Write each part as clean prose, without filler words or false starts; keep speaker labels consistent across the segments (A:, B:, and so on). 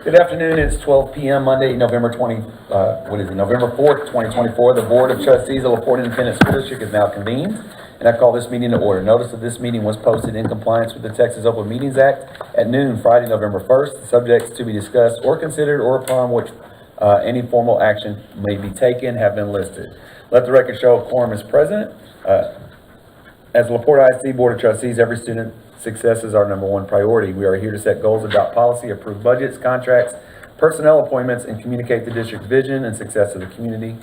A: Good afternoon. It's 12 p.m. Monday, November 4th, 2024. The Board of Trustees of LaPorte Independent School District is now convened, and I call this meeting to order. Notice of this meeting was posted in compliance with the Texas Open Meetings Act at noon Friday, November 1st. The subjects to be discussed or considered or upon which any formal action may be taken have been listed. Let the record show a quorum is present. As LaPorte ISD Board of Trustees, every student success is our number one priority. We are here to set goals, adopt policy, approve budgets, contracts, personnel appointments, and communicate the district's vision and success to the community.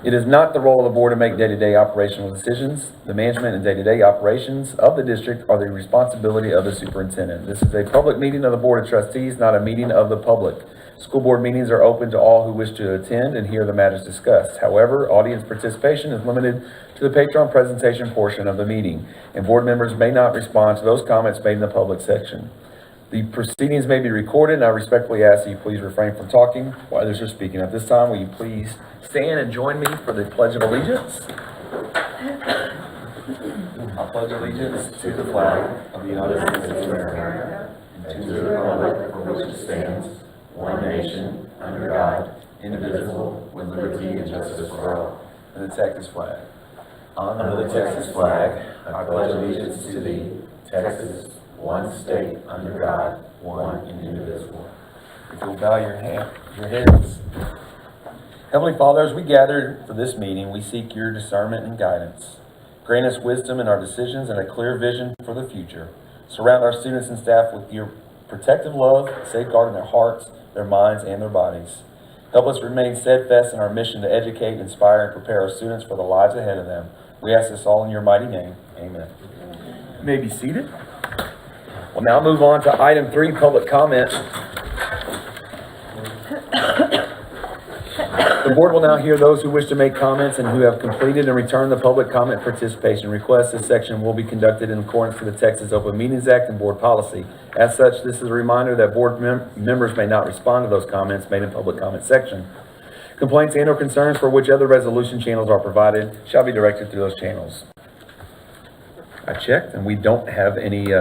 A: It is not the role of the board to make day-to-day operational decisions. The management and day-to-day operations of the district are the responsibility of the superintendent. This is a public meeting of the Board of Trustees, not a meeting of the public. School board meetings are open to all who wish to attend and hear the matters discussed. However, audience participation is limited to the patron presentation portion of the meeting, and board members may not respond to those comments made in the public section. The proceedings may be recorded, and I respectfully ask that you please refrain from talking while others are speaking. At this time, will you please stand and join me for the Pledge of Allegiance? I pledge allegiance to the flag of the United States of America and to the republic for which it stands, one nation, under God, indivisible, with liberty and justice for all. And the Texas flag. Under the Texas flag, I pledge allegiance to thee, Texas, one state, under God, one and indivisible. If you'll bow your heads. Heavenly Father, as we gather for this meeting, we seek your discernment and guidance. Grant us wisdom in our decisions and a clear vision for the future. Surround our students and staff with your protective love, safeguarding their hearts, their minds, and their bodies. Help us remain steadfast in our mission to educate, inspire, and prepare our students for the lives ahead of them. We ask this all in your mighty name. Amen. You may be seated. We'll now move on to item 3, public comment. The board will now hear those who wish to make comments and who have completed and returned the public comment participation request. This section will be conducted in accordance with the Texas Open Meetings Act and board policy. As such, this is a reminder that board members may not respond to those comments made in public comment section. Complaints and or concerns for which other resolution channels are provided shall be directed through those channels. I checked and we don't have any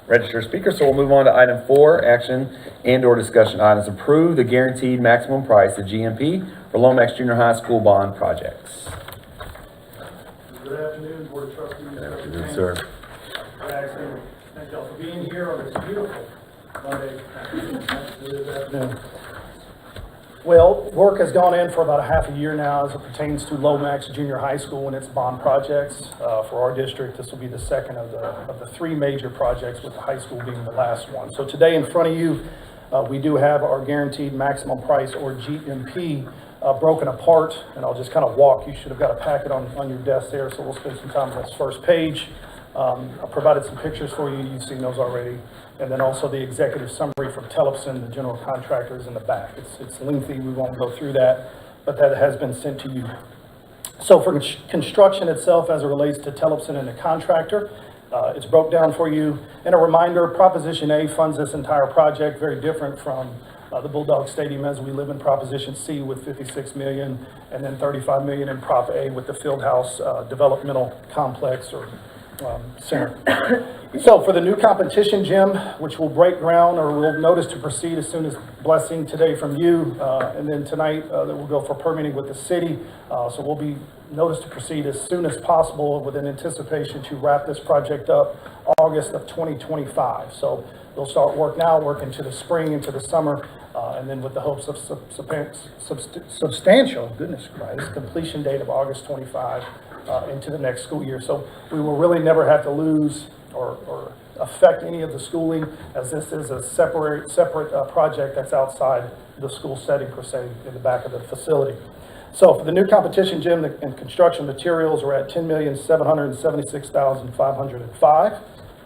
A: registered speakers, so we'll move on to item 4, action and or discussion items. Approve the guaranteed maximum price, the GMP, for Lomax Junior High School bond projects.
B: Good afternoon, Board of Trustees.
A: Good afternoon, sir.
B: Thank y'all for being here on this beautiful Monday afternoon. Well, work has gone in for about a half a year now as it pertains to Lomax Junior High School and its bond projects. For our district, this will be the second of the 3 major projects, with the high school being the last one. So today in front of you, we do have our guaranteed maximum price, or GMP, broken apart, and I'll just kind of walk. You should have got a packet on your desk there, so we'll spend some time on this first page. I provided some pictures for you. You've seen those already. And then also the executive summary from Tellefson, the general contractor, is in the back. It's lengthy. We won't go through that, but that has been sent to you. So for construction itself, as it relates to Tellefson and the contractor, it's broke down for you. And a reminder, Proposition A funds this entire project, very different from the Bulldog Stadium, as we live in Proposition C with $56 million, and then $35 million in Prop A with the Fieldhouse Developmental Complex or Center. So for the new competition gym, which will break ground, or we'll notice to proceed as soon as blessing today from you, and then tonight that we'll go for permitting with the city. So we'll be notice to proceed as soon as possible, with an anticipation to wrap this project up August of 2025. So they'll start work now, work into the spring, into the summer, and then with the hopes of substantial, goodness Christ, completion date of August 25 into the next school year. So we will really never have to lose or affect any of the schooling, as this is a separate project that's outside the school setting per se, in the back of the facility. So for the new competition gym and construction materials, we're at $10,776,505.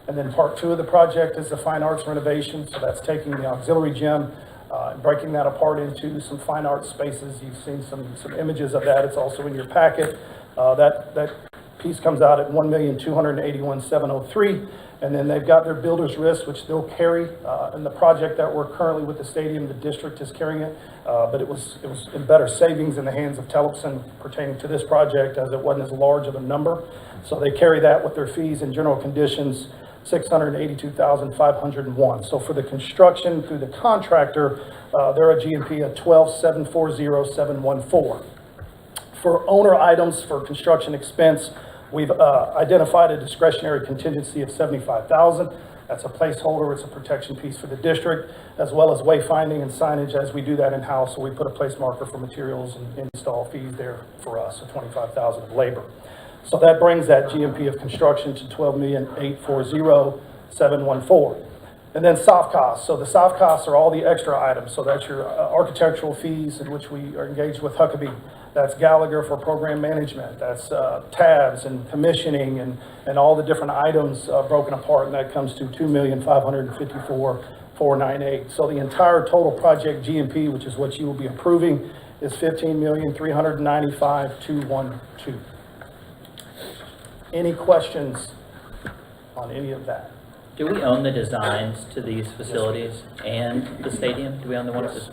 B: And then part 2 of the project is the fine arts renovation. So that's taking the auxiliary gym and breaking that apart into some fine arts spaces. You've seen some images of that. It's also in your packet. That piece comes out at $1,281,703. And then they've got their builder's risk, which they'll carry in the project that we're currently with the stadium. The district is carrying it, but it was in better savings in the hands of Tellefson pertaining to this project, as it wasn't as large of a number. So they carry that with their fees and general conditions. $682,501. So for the construction through the contractor, they're a GMP of 12,740,714. For owner items for construction expense, we've identified a discretionary contingency of $75,000. That's a placeholder, it's a protection piece for the district, as well as wayfinding and signage as we do that in-house. So we put a place marker for materials and install fees there for us, so $25,000 of labor. So that brings that GMP of construction to $12,840,714. And then soft costs. So the soft costs are all the extra items. So that's your architectural fees, in which we are engaged with Huckabee. That's Gallagher for program management. That's tabs and commissioning and all the different items broken apart, and that comes to $2,554,498. So the entire total project GMP, which is what you will be approving, is $15,395,212. Any questions on any of that?
C: Do we own the designs to these facilities and the stadium? Do we own the ones that?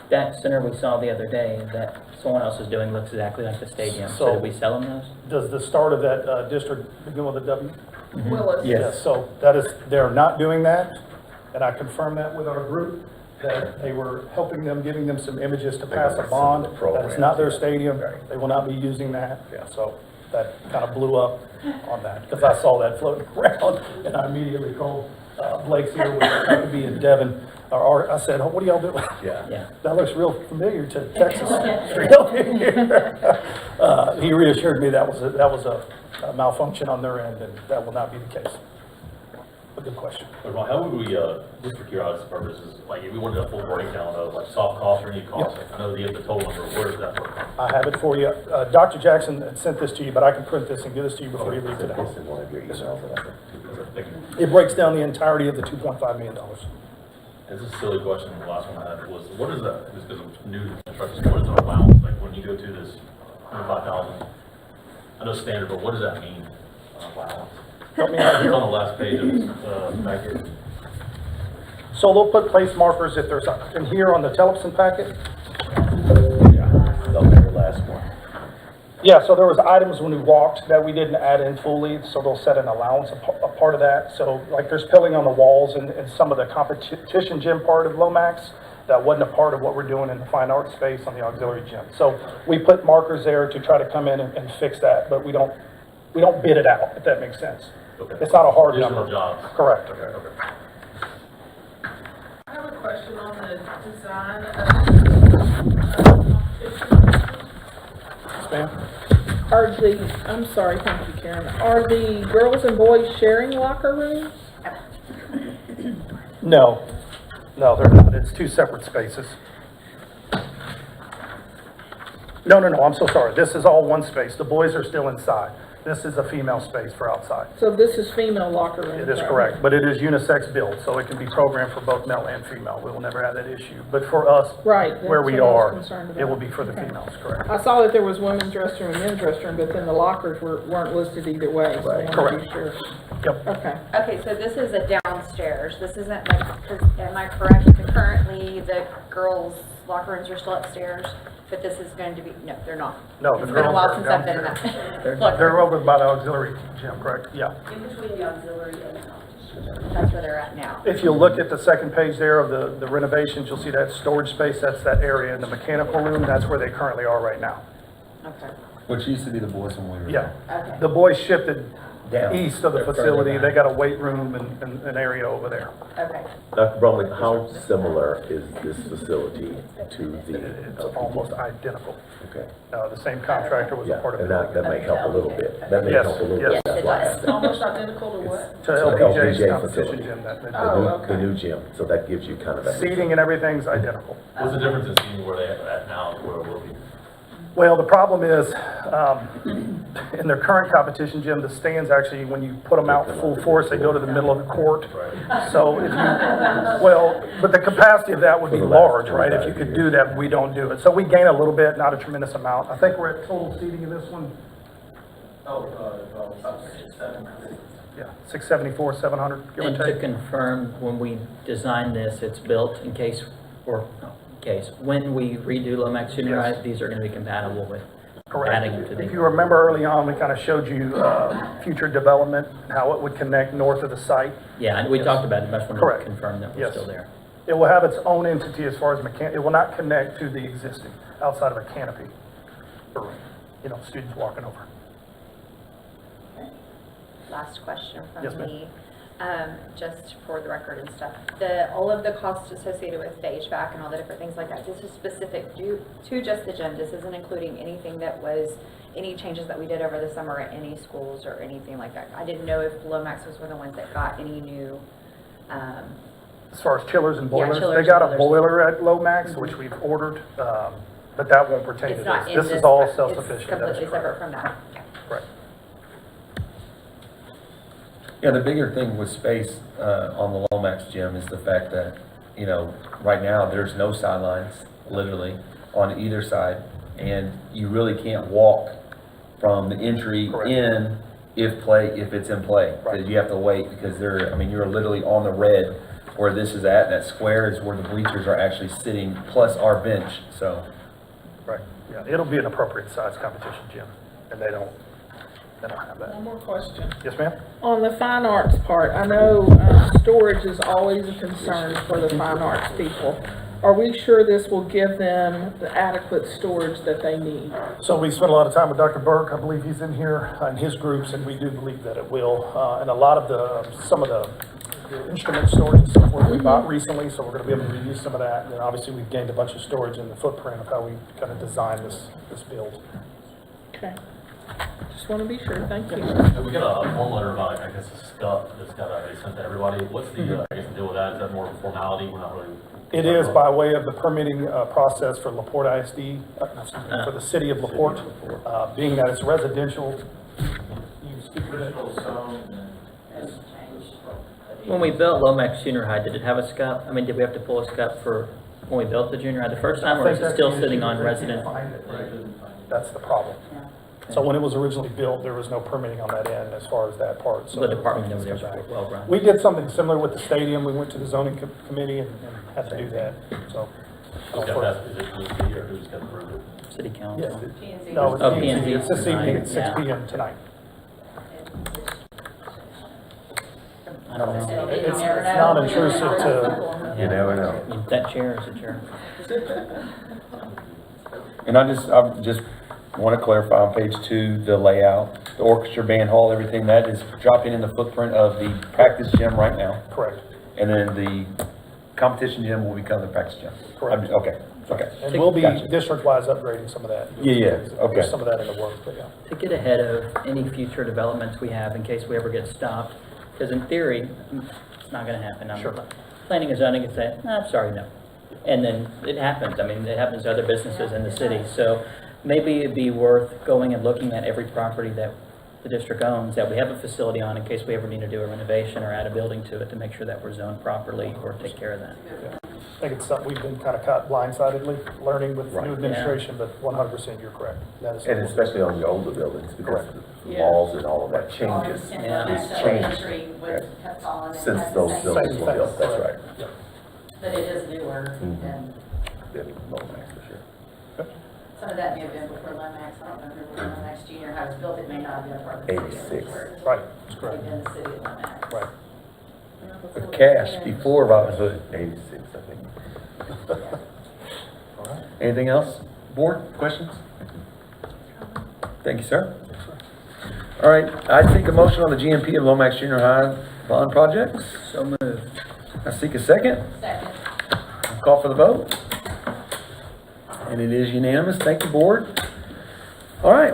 C: That center we saw the other day that someone else is doing looks exactly like the stadium. So did we sell them those?
B: Does the start of that district begin with a W?
D: Willis.
B: Yes. So that is, they're not doing that, and I confirmed that with our group, that they were helping them, giving them some images to pass a bond. That is not their stadium. They will not be using that. So that kind of blew up on that, because I saw that floating around, and I immediately called Blake's here with Huckabee and Devin. I said, oh, what do y'all do?
C: Yeah.
B: That looks real familiar to Texas. Straight up in here. He reassured me that was a malfunction on their end, and that will not be the case. A good question.
E: Well, how would we, just for curiosity purposes, like if we wanted a full breakdown of like soft costs or any costs, I know the total number, where does that work?
B: I have it for you. Dr. Jackson had sent this to you, but I can print this and give this to you before you leave today. It breaks down the entirety of the $2.5 million.
E: This is a silly question, the last one I had was, what is that, just because I'm new to construction, what is an allowance, like when you go to this 25,000? I know standard, but what does that mean, allowance?
B: Help me out
E: It's
B: here.
E: on the last page of this, packet.
B: So they'll put place markers if there's, in here on the Telepson packet.
A: That'll be your last one.
B: Yeah, so there was items when we walked that we didn't add in fully, so they'll set an allowance, a part of that. So like there's pilling on the walls and some of the competition gym part of Lomax that wasn't a part of what we're doing in the fine arts space on the auxiliary gym. So we put markers there to try to come in and fix that, but we don't bid it out, if that makes sense.
E: Okay.
B: It's not a hard
E: Additional
B: number.
E: jobs.
B: Correct.
E: Okay.
D: I have a question on the design of,
B: Yes, ma'am.
D: I'm sorry, thank you, Karen. Are the girls and boys sharing locker rooms?
B: No, they're not. It's two separate spaces. No, I'm so sorry. This is all one space. The boys are still inside. This is a female space for outside.
D: So this is female locker room?
B: It is correct, but it is unisex built, so it can be programmed for both male and female. We will never have that issue. But for us,
D: Right,
B: where
D: that's
B: we
D: what I was
B: are,
D: concerned
B: it will
D: about.
B: be for the
D: Okay.
B: females, correct?
D: I saw that there was women's restroom and men's restroom, but then the lockers weren't listed either way, so I wanted to
B: Correct.
D: be sure.
B: Yep.
D: Okay.
F: Okay, so this is a downstairs. This isn't like, am I correct? Currently, the girls' locker rooms are still upstairs, but this is going to be, no, they're not.
B: No, the
F: It's been a
B: girls
F: while
B: are
F: since I've been in
B: downstairs.
F: that. Look,
B: They're over by the auxiliary gym, correct? Yeah.
F: in between the auxiliary and the competition. That's where they're at now.
B: If you look at the second page there of the renovations, you'll see that storage space. That's that area in the mechanical room. That's where they currently are right now.
F: Okay,
A: Which used to be the boys when we were.
B: Yeah.
F: okay.
B: The boys shifted
A: Down.
B: east of the
A: They're further
B: facility.
A: down.
B: They got a weight room and an area over there.
F: Okay.
G: Dr. Brumley, how similar is this facility to the?
B: It's almost identical.
G: Okay,
B: The same contractor was a
G: yeah,
B: part of
G: and
B: it.
G: that may help a little bit. That may
B: Yes,
G: help a little
B: yes.
G: bit. That's
F: Yes, it
G: why I
F: does.
G: asked that.
D: Almost identical to what?
B: To
G: the
B: LPJ's
G: LPJ
B: competition
G: facility.
B: gym.
G: The
D: Oh,
G: new-
D: okay.
G: The new gym, so that gives you kind of a.
B: Seating and everything's identical.
E: What's the difference in seeing where they're at now and where it will be?
B: Well, the problem is, in their current competition gym, the stands actually, when you put them out full force, they go to the middle of the court. So if you, but the capacity of that would be
G: For the last
B: large, right? If you
G: 25
B: could do that, we don't do it. So we gain a little bit, not a tremendous amount. I think we're at total seating in this one, yeah, 674, 700, give or
C: And to
B: take.
C: confirm, when we design this, it's built in case, when we redo Lomax Junior
B: Yes.
C: High, these are gonna be compatible with
B: Correct.
C: adding them to the.
B: If you remember early on, we kind of showed you, future development, and how it would connect north of the site.
C: Yeah, and we talked about it, I just wanted
B: Correct.
C: to confirm that we're
B: Yes.
C: still there.
B: It will have its own entity as far as it will not connect to the existing, outside of a canopy for, students walking over.
F: Last question
B: Yes,
F: from
B: ma'am.
F: me, just for the record and stuff. All of the costs associated with the HVAC and all the different things like that, this is specific to just the gym. This isn't including anything that was, any changes that we did over the summer at any schools or anything like that. I didn't know if Lomax was one of the ones that got any new,
B: As far as chillers and
F: Yeah,
B: boilers,
F: chillers
B: they
F: and
B: got a
F: boilers.
B: boiler at Lomax, which we've ordered, but that won't pertain to
F: it's not
B: this.
F: in
B: This
F: this.
B: is all
F: It's
B: self-sufficient. That is
F: completely separate
B: correct.
F: from that.
B: Right.
A: Yeah, the bigger thing with space, on the Lomax gym is the fact that, right now, there's no sidelines, literally, on either side. And you really can't walk from the entry
B: Correct.
A: in if it's in play.
B: Right.
A: Because you have to wait, because you're literally on the red where this is at. That square is where the bleachers are actually sitting, plus our bench, so.
B: Right, yeah, it'll be an appropriate size competition gym, and they don't have that.
D: One more question.
B: Yes, ma'am?
D: On the fine arts part, I know, storage is always a concern for the fine arts people. Are we sure this will give them the adequate storage that they need?
B: So we spent a lot of time with Dr. Burke, I believe he's in here, and his groups, and we do believe that it will. And a lot of some of the instrument storage and so forth we bought recently, so we're gonna be able to reuse some of that. And then obviously we've gained a bunch of storage in the footprint of how we kind of designed this build.
D: Okay. Just want to be sure, thank you.
E: We got a form letter about, I guess, a SCUP that's they sent to everybody. What's the, I guess, the deal with that? Is that more of a formality? We're not really.
B: It is by way of the permitting process for Porte ISD, for the city of LaPorte, being that it's residential.
C: When we built Lomax Junior High, did it have a SCUP? I mean, did we have to pull a SCUP for when we built the junior high the first time, or is it still sitting on resident?
B: That's the problem. So when it was originally built, there was no permitting on that end as far as that part. So
C: The department over there was well run.
B: we did something similar with the stadium. We went to the zoning committee and had to do that, so.
E: Who's got that? Is it the or who's got approved it?
C: City
B: Yes,
C: council.
B: no, it's
C: Oh,
B: P&Z.
C: P&Z
B: It's this evening at
C: tonight,
B: 6 PM tonight.
C: I don't know.
B: It's non-intrusive to,
G: You never know.
C: That chair is a chair.
A: And I just want to clarify on page 2, the layout, the orchestra, band hall, everything, that is dropping in the footprint of the practice gym right now.
B: correct.
A: And then the competition gym will become the practice gym.
B: Correct.
A: Okay.
B: And we'll be
A: Gotcha.
B: district-wise upgrading some of that.
A: Yeah, okay.
B: There's some of that in the works, but yeah.
C: To get ahead of any future developments we have in case we ever get stopped, because in theory, it's not gonna happen.
B: Sure.
C: Planning and zoning can say, I'm sorry, no. And then it happens. I mean, it happens to other businesses in the city. So maybe it'd be worth going and looking at every property that the district owns, that we have a facility on in case we ever need to do a renovation or add a building to it to make sure that we're zoned properly or take care of that.
B: I think it's something we've been kind of caught blindsidedly learning with
G: Right.
B: new administration, but 100% you're correct. That is.
G: And especially on the older buildings, because
B: Correct.
G: the laws and all of that changes.
C: Yeah.
G: It's changed since those buildings were built, that's right.
B: Yeah.
H: But it is newer
G: Mhm.
H: than,
G: Then Lomax for sure.
H: some of that may have been before Lomax, I don't remember when Lomax Junior High was built, it may not have been a part of the city.
G: 86.
B: Right, that's correct.
H: Maybe in the city of Lomax.
B: Right.
A: With cash before Robin Hood.
G: 86, I think.
B: All right.
A: Anything else? Board, questions? Thank you, sir. All right, I seek a motion on the GMP of Lomax Junior High bond projects.
C: So moved.
A: I seek a second.
H: Second.
A: Call for the vote. And it is unanimous. Thank you, board. All right.